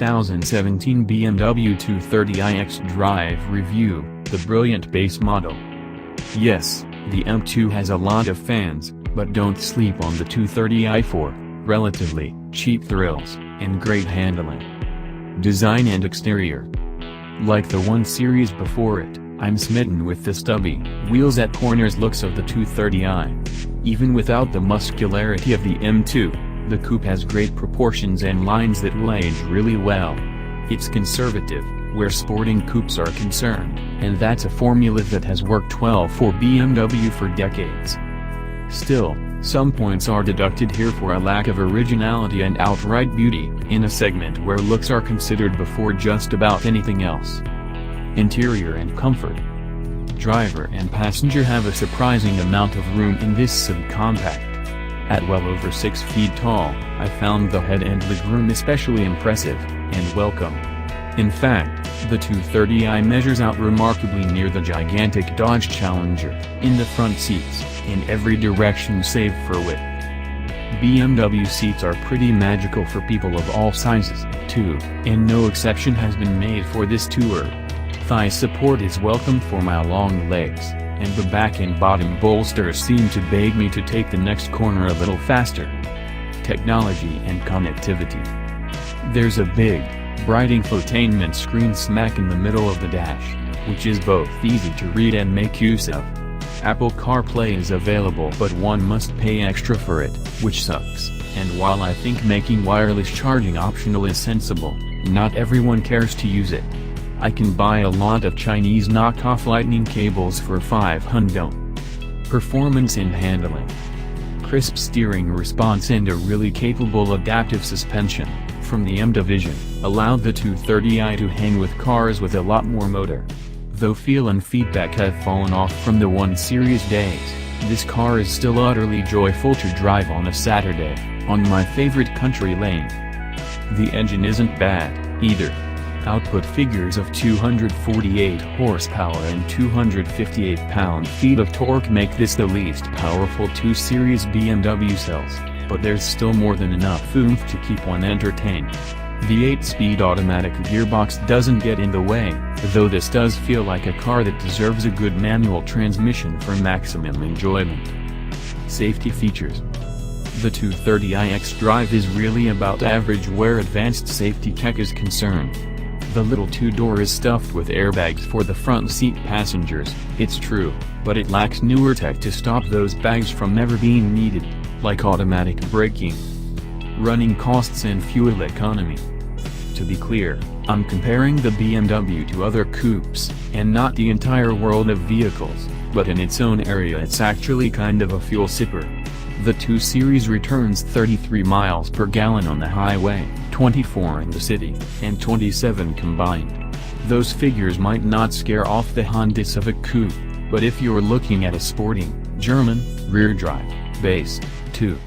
2017 BMW 230iX Drive Review, the brilliant base model. Yes, the M2 has a lot of fans, but don't sleep on the 230i for relatively cheap thrills and great handling. Design and exterior. Like the 1 Series before it, I'm smitten with the stubby wheels at corners looks of the 230i. Even without the muscularity of the M2, the coupe has great proportions and lines that will age really well. It's conservative, where sporting coupes are concerned, and that's a formula that has worked well for BMW for decades. Still, some points are deducted here for a lack of originality and outright beauty, in a segment where looks are considered before just about anything else. Interior and comfort. Driver and passenger have a surprising amount of room in this subcompact. At well over 6 feet tall, I found the head and legroom especially impressive and welcome. In fact, the 230i measures out remarkably near the gigantic Dodge Challenger, in the front seats, in every direction save for width. BMW seats are pretty magical for people of all sizes, too, and no exception has been made for this tour. Thigh support is welcome for my long legs, and the back and bottom bolsters seem to beg me to take the next corner a little faster. Technology and connectivity. There's a big, bright infotainment screen smack in the middle of the dash, which is both easy to read and make use of. Apple CarPlay is available, but one must pay extra for it, which sucks, and while I think making wireless charging optional is sensible, not everyone cares to use it. I can buy a lot of Chinese knockoff lightning cables for $500. Performance and handling. Crisp steering response and a really capable adaptive suspension, from the M division, allowed the 230i to hang with cars with a lot more motor. Though feel and feedback have fallen off from the 1 Series days, this car is still utterly joyful to drive on a Saturday, on my favorite country lane. The engine isn't bad, either. Output figures of 248 horsepower and 258 pound-feet of torque make this the least powerful 2 Series BMW sells, but there's still more than enough oomph to keep one entertained. The 8-speed automatic gearbox doesn't get in the way, though this does feel like a car that deserves a good manual transmission for maximum enjoyment. Safety features. The 230iX Drive is really about average where advanced safety tech is concerned. The little 2-door is stuffed with airbags for the front seat passengers, it's true, but it lacks newer tech to stop those bags from ever being needed, like automatic braking. Running costs and fuel economy. To be clear, I'm comparing the BMW to other coupes, and not the entire world of vehicles, but in its own area it's actually kind of a fuel sipper. The 2 Series returns 33 miles per gallon on the highway, 24 in the city, and 27 combined. Those figures might not scare off the Hondas of a coupe, but if you're looking at a sporting, German, rear-drive, base, 2